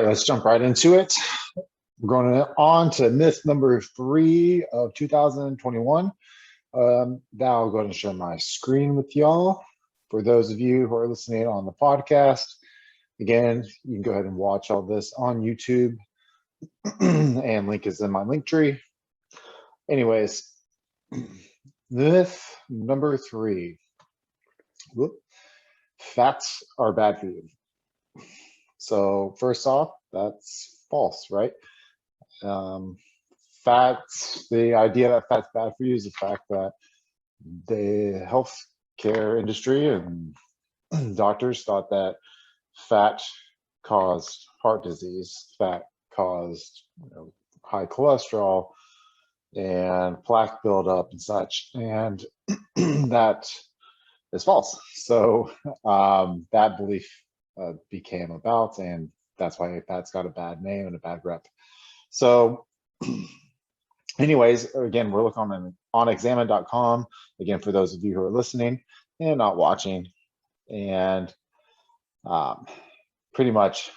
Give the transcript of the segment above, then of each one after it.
let's jump right into it. We're going on to myth number 3 of 2021. Now I'll go ahead and share my screen with y'all. For those of you who are listening on the podcast, again, you can go ahead and watch all this on YouTube, and link is in my link tree. Anyways, myth number 3. Fats are bad for you. So first off, that's false, right? Fats, the idea that fat's bad for you is the fact that the healthcare industry and doctors thought that fat caused heart disease, fat caused high cholesterol and plaque buildup and such, and that is false. So that belief became about, and that's why fat's got a bad name and a bad rep. So anyways, again, we're looking on examine.com, again, for those of you who are listening and not watching. And pretty much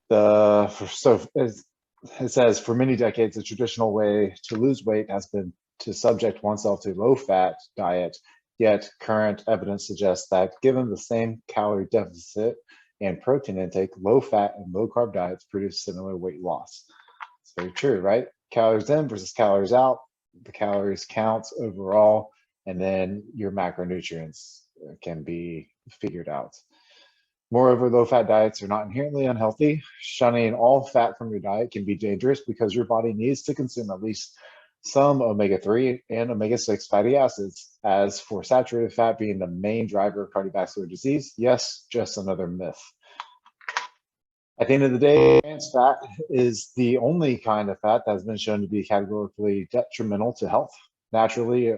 it says, for many decades, the traditional way to lose weight has been to subject oneself to low-fat diet, yet current evidence suggests that given the same calorie deficit and protein intake, low-fat and low-carb diets produce similar weight loss. It's very true, right? Calories in versus calories out. The calories counts overall, and then your macronutrients can be figured out. Moreover, low-fat diets are not inherently unhealthy. Shunning all fat from your diet can be dangerous because your body needs to consume at least some omega-3 and omega-6 fatty acids. As for saturated fat being the main driver of cardiovascular disease, yes, just another myth. At the end of the day, trans fat is the only kind of fat that has been shown to be categorically detrimental to health. Naturally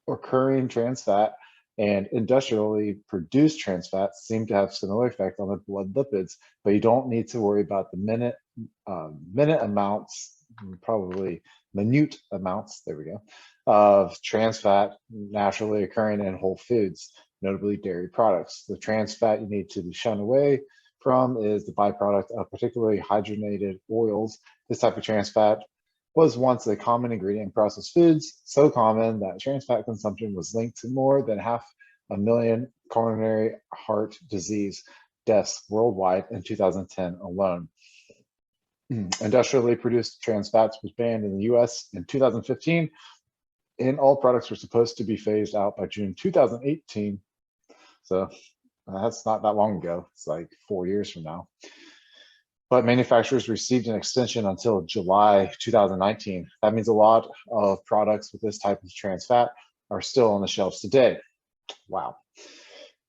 occurring trans fat and industrially produced trans fats seem to have similar effect on the blood lipids, but you don't need to worry about the minute amounts, probably minute amounts, there we go, of trans fat naturally occurring in whole foods, notably dairy products. The trans fat you need to shun away from is the byproduct of particularly hydrogenated oils. This type of trans fat was once a common ingredient in processed foods, so common that trans fat consumption was linked to more than 500,000 coronary heart disease deaths worldwide in 2010 alone. Industrially produced trans fats was banned in the US in 2015, and all products were supposed to be phased out by June 2018. So that's not that long ago. It's like 4 years from now. But manufacturers received an extension until July 2019. That means a lot of products with this type of trans fat are still on the shelves today. Wow.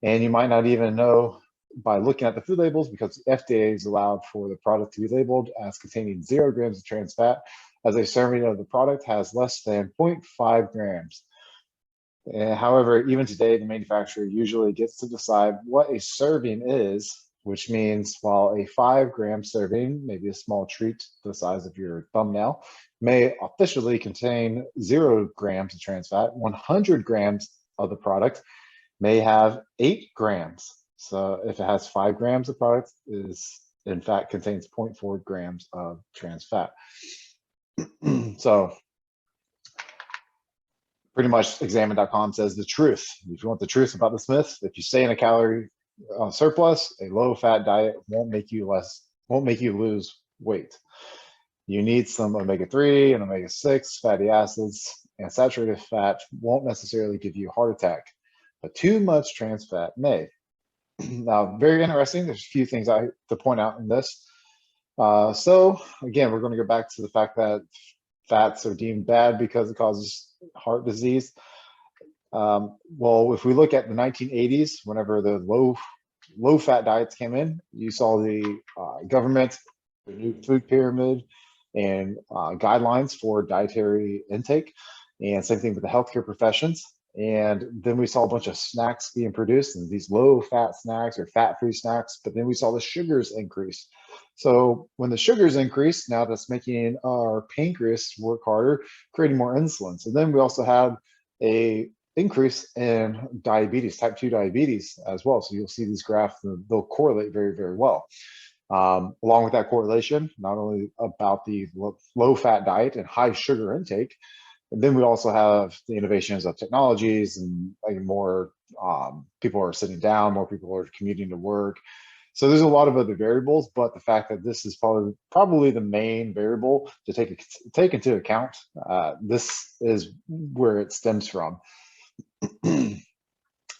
And you might not even know by looking at the food labels, because the FDA is allowed for the product to be labeled as containing 0 grams of trans fat, as a serving of the product has less than 0.5 grams. However, even today, the manufacturer usually gets to decide what a serving is, which means while a 5-gram serving, maybe a small treat the size of your thumbnail, may officially contain 0 grams of trans fat, 100 grams of the product may have 8 grams. So if it has 5 grams of product, is in fact contains 0.4 grams of trans fat. So pretty much examine.com says the truth. If you want the truth about this myth, if you stay in a calorie surplus, a low-fat diet won't make you lose weight. You need some omega-3 and omega-6 fatty acids, and saturated fat won't necessarily give you a heart attack, but too much trans fat may. Now, very interesting. There's a few things I have to point out in this. So again, we're going to go back to the fact that fats are deemed bad because it causes heart disease. Well, if we look at the 1980s, whenever the low-fat diets came in, you saw the government, the new food pyramid, and guidelines for dietary intake, and same thing with the healthcare professions. And then we saw a bunch of snacks being produced, and these low-fat snacks or fat-free snacks, but then we saw the sugars increase. So when the sugars increase, now that's making our pancreas work harder, creating more insulin. So then we also had a increase in diabetes, type 2 diabetes as well. So you'll see these graphs, they'll correlate very, very well. Along with that correlation, not only about the low fat diet and high sugar intake, and then we also have the innovations of technologies and like more people are sitting down, more people are commuting to work. So there's a lot of other variables, but the fact that this is probably the main variable to take into account, this is where it stems from.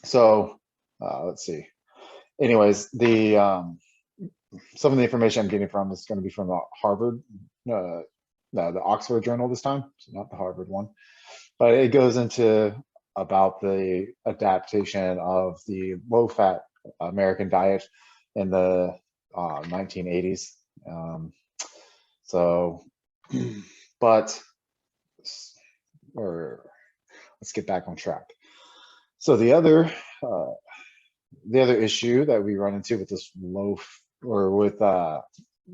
So let's see. Anyways, some of the information I'm getting from is going to be from the Harvard, no, the Oxford Journal this time, so not the Harvard one. But it goes into about the adaptation of the low-fat American diet in the 1980s. But let's get back on track. So the other issue that we run into with this with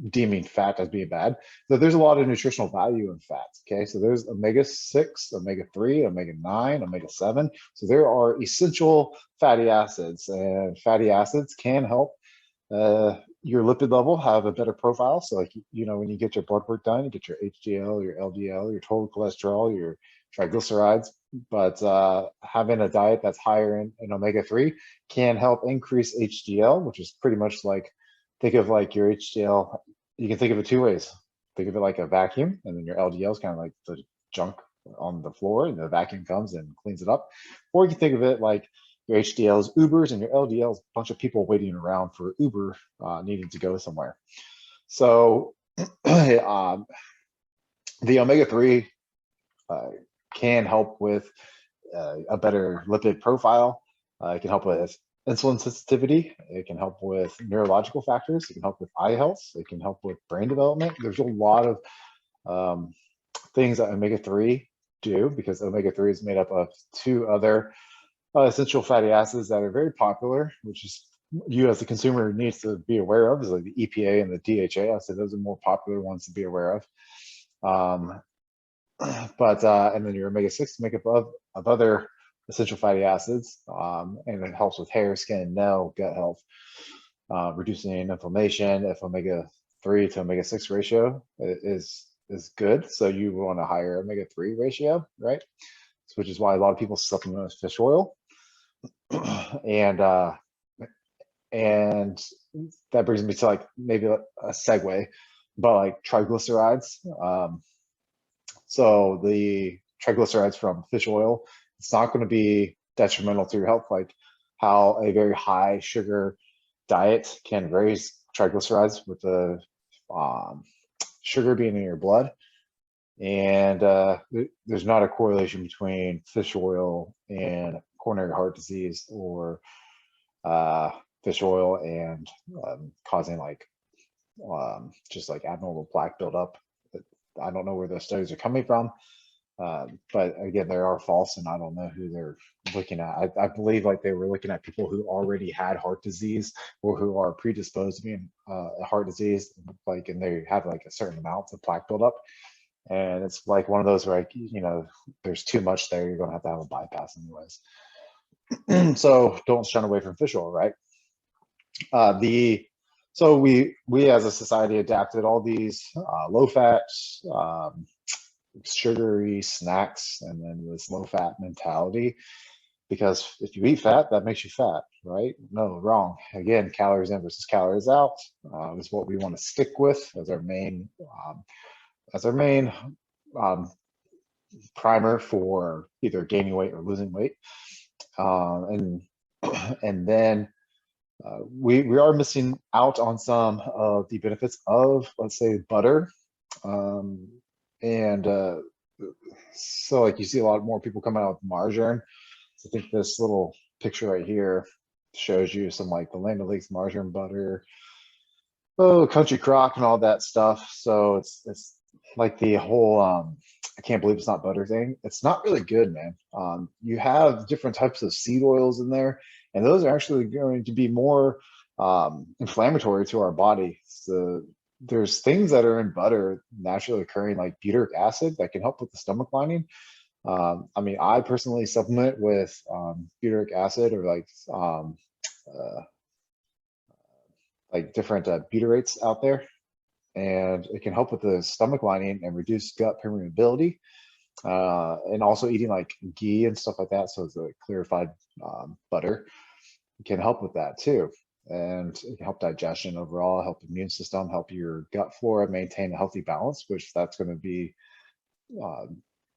deeming fat as being bad, that there's a lot of nutritional value in fats. Okay, so there's omega-6, omega-3, omega-9, omega-7. So there are essential fatty acids, and fatty acids can help your lipid level have a better profile. So like, you know, when you get your blood work done, you get your HDL, your LDL, your total cholesterol, your triglycerides. But having a diet that's higher in omega-3 can help increase HDL, which is pretty much like, think of like your HDL, you can think of it two ways. Think of it like a vacuum, and then your LDL is kind of like the junk on the floor, and the vacuum comes and cleans it up. Or you can think of it like your HDL is Ubers, and your LDL is a bunch of people waiting around for Uber needing to go somewhere. So the omega-3 can help with a better lipid profile. It can help with insulin sensitivity. It can help with neurological factors. It can help with eye health. It can help with brain development. There's a lot of things that omega-3 do, because omega-3 is made up of two other essential fatty acids that are very popular, which is you as a consumer needs to be aware of, is like the EPA and the DHA. I said those are more popular ones to be aware of. And then your omega-6 make up of other essential fatty acids, and it helps with hair, skin, nail, gut health, reducing inflammation. If omega-3 to omega-6 ratio is good, so you want a higher omega-3 ratio, right? Which is why a lot of people supplement with fish oil. And that brings me to like maybe a segue, but like triglycerides. So the triglycerides from fish oil, it's not going to be detrimental to your health, like how a very high sugar diet can raise triglycerides with the sugar being in your blood. And there's not a correlation between fish oil and coronary heart disease, or fish oil and causing like just like abnormal plaque buildup. I don't know where those studies are coming from, but again, they are false, and I don't know who they're looking at. I believe like they were looking at people who already had heart disease, or who are predisposed to being heart disease, like, and they have like a certain amount of plaque buildup. And it's like one of those where, like, you know, there's too much there, you're gonna have to have a bypass anyways. So don't shun away from fish oil, right? So we as a society adapted all these low fat, sugary snacks, and then this low fat mentality, because if you eat fat, that makes you fat, right? No, wrong. Again, calories in versus calories out is what we want to stick with as our main primer for either gaining weight or losing weight. And then we are missing out on some of the benefits of, let's say, butter. So like you see a lot more people coming out with margarine. So I think this little picture right here shows you some like the Land O'Lakes margarine butter, Country Crock and all that stuff. So it's like the whole I can't believe it's not butter thing. It's not really good, man. You have different types of seed oils in there, and those are actually going to be more inflammatory to our body. So there's things that are in butter naturally occurring, like butyric acid, that can help with the stomach lining. I mean, I personally supplement with butyric acid or uh, like different butyrates out there, and it can help with the stomach lining and reduce gut permeability. And also eating like ghee and stuff like that, so it's a clarified butter, can help with that too. And it can help digestion overall, help immune system, help your gut flora maintain a healthy balance, which that's going to be uh,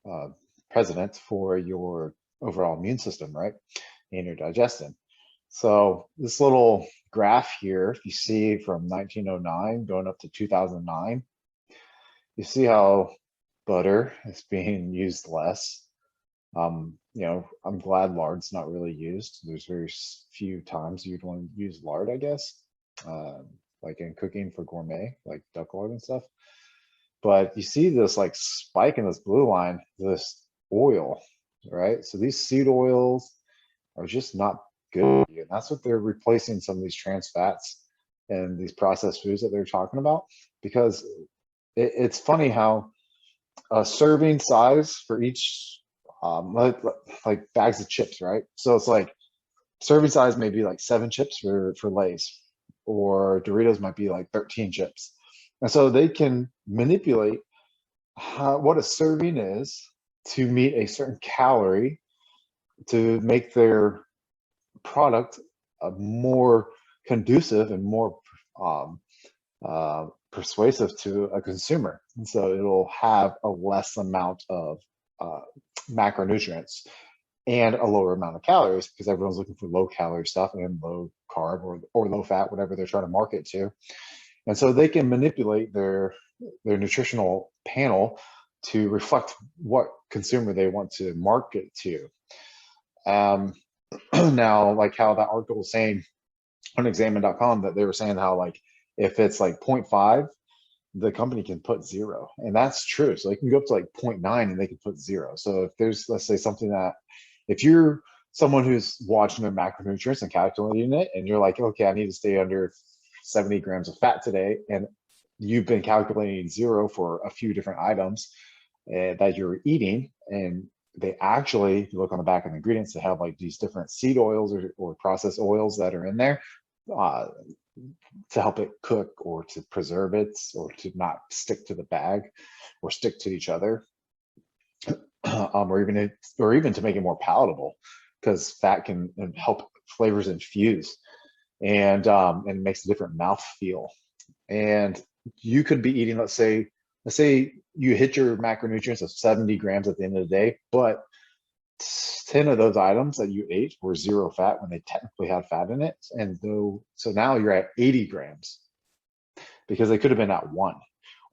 uh, president for your overall immune system, right? And your digestion. So this little graph here, if you see from 1909 going up to 2009, you see how butter is being used less. I'm glad lard's not really used. There's very few times you'd want to use lard, I guess, like in cooking for gourmet, like duck lard and stuff. But you see this like spike in this blue line, this oil, right? So these seed oils are just not good for you. And that's what they're replacing some of these trans fats and these processed foods that they're talking about. Because it's funny how a serving size for each like bags of chips, right? So it's like serving size may be like 7 chips for Lay's, or Doritos might be like 13 chips. And so they can manipulate what a serving is to meet a certain calorie to make their product more conducive and more um, persuasive to a consumer. And so it'll have a less amount of uh, macronutrients and a lower amount of calories, because everyone's looking for low calorie stuff and low carb or low fat, whatever they're trying to market to. And so they can manipulate their nutritional panel to reflect what consumer they want to market to. Um, Now, like how that article was saying on examine.com, that they were saying how like if it's like 0.5, the company can put 0, and that's true. So they can go up to like 0.9 and they can put 0. So if there's, let's say, something that, if you're someone who's watching their macronutrients and calculating it, and you're like, okay, I need to stay under 70 grams of fat today, and you've been calculating 0 for a few different items that you're eating, and they actually, if you look on the back of the ingredients, they have like these different seed oils or processed oils that are in there uh, to help it cook or to preserve it or to not stick to the bag or stick to each other, or even to make it more palatable, because fat can help flavors infuse, and makes a different mouth feel. And you could be eating, let's say you hit your macronutrients of 70 grams at the end of the day, but 10 of those items that you ate were 0 fat when they technically had fat in it. And so now you're at 80 grams, because they could have been at 1,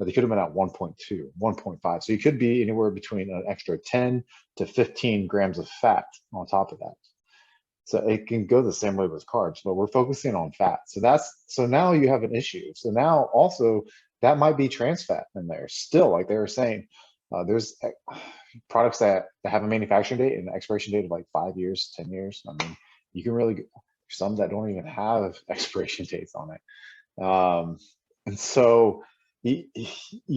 or they could have been at 1.2, 1.5. So you could be anywhere between an extra 10 to 15 grams of fat on top of that. So it can go the same way with carbs, but we're focusing on fat. So now you have an issue. So now also that might be trans fat in there still, like they were saying. There's products that have a manufacturing date and an expiration date of like 5 years, 10 years. I mean, you can really, some that don't even have expiration dates on it. And so you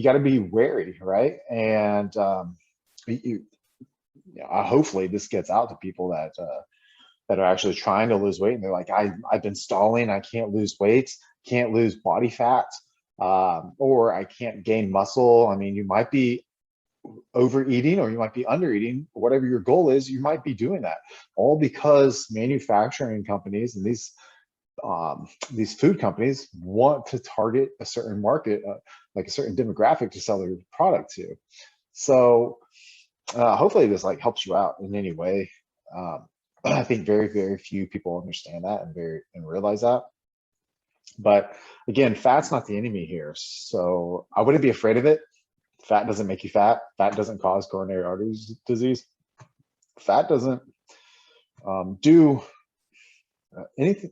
got to be wary, right? And you, hopefully this gets out to people that are actually trying to lose weight, and they're like, I've been stalling, I can't lose weight, can't lose body fat, or I can't gain muscle. I mean, you might be overeating or you might be undereating. Whatever your goal is, you might be doing that, all because manufacturing companies and these food companies want to target a certain market, like a certain demographic, to sell their product to. So hopefully this like helps you out in any way. I think very, very few people understand that and realize that. But again, fat's not the enemy here. So I wouldn't be afraid of it. Fat doesn't make you fat. Fat doesn't cause coronary artery disease. Fat doesn't do anything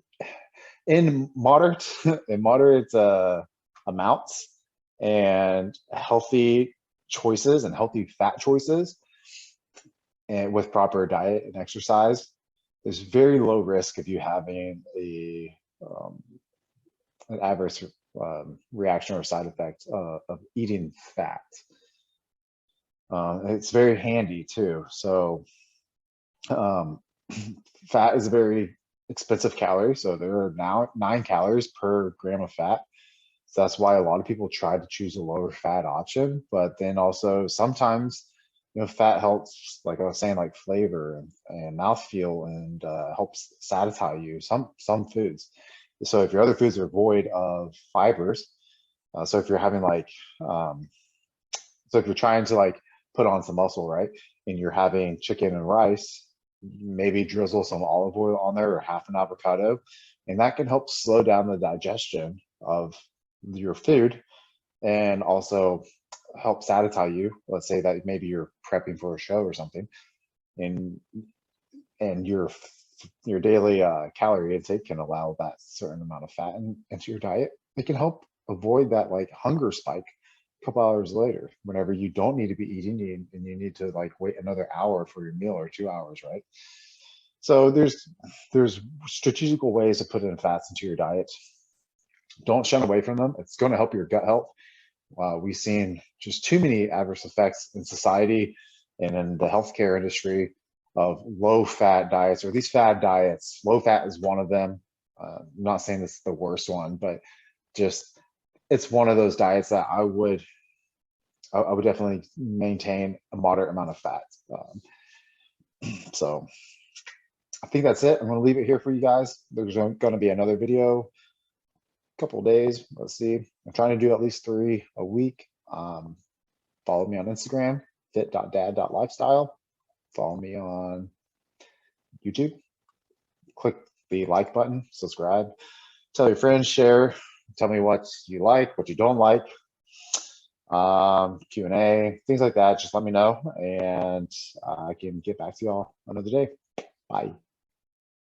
in moderate amounts, and healthy choices and healthy fat choices, and with proper diet and exercise. There's very low risk of you having an adverse reaction or side effect of eating fat. It's very handy too. So fat is a very expensive calorie. So there are now 9 calories per gram of fat. So that's why a lot of people try to choose a lower fat option. But then also sometimes, fat helps, like I was saying, like flavor and mouthfeel, and helps satisfy you. Some foods. So if your other foods are void of fibers, so if you're having like, so if you're trying to like put on some muscle, right, and you're having chicken and rice, maybe drizzle some olive oil on there or half an avocado, and that can help slow down the digestion of your food and also help satisfy you. Let's say that maybe you're prepping for a show or something, and your daily calorie intake can allow that certain amount of fat into your diet. It can help avoid that like hunger spike a couple hours later whenever you don't need to be eating and you need to like wait another hour for your meal or 2 hours, right? So there's strategical ways to put in fats into your diet. Don't shun away from them. It's going to help your gut health. We've seen just too many adverse effects in society and in the healthcare industry of low fat diets or these fad diets. Low fat is one of them. I'm not saying this is the worst one, but just it's one of those diets that I would definitely maintain a moderate amount of fat. So I think that's it. I'm going to leave it here for you guys. There's going to be another video couple of days. Let's see. I'm trying to do at least 3 a week. Follow me on Instagram, fit.dad.lifestyle. Follow me on YouTube. Click the like button, subscribe, tell your friends, share, tell me what you like, what you don't like, Q&A, things like that. Just let me know, and I can get back to y'all another day. Bye.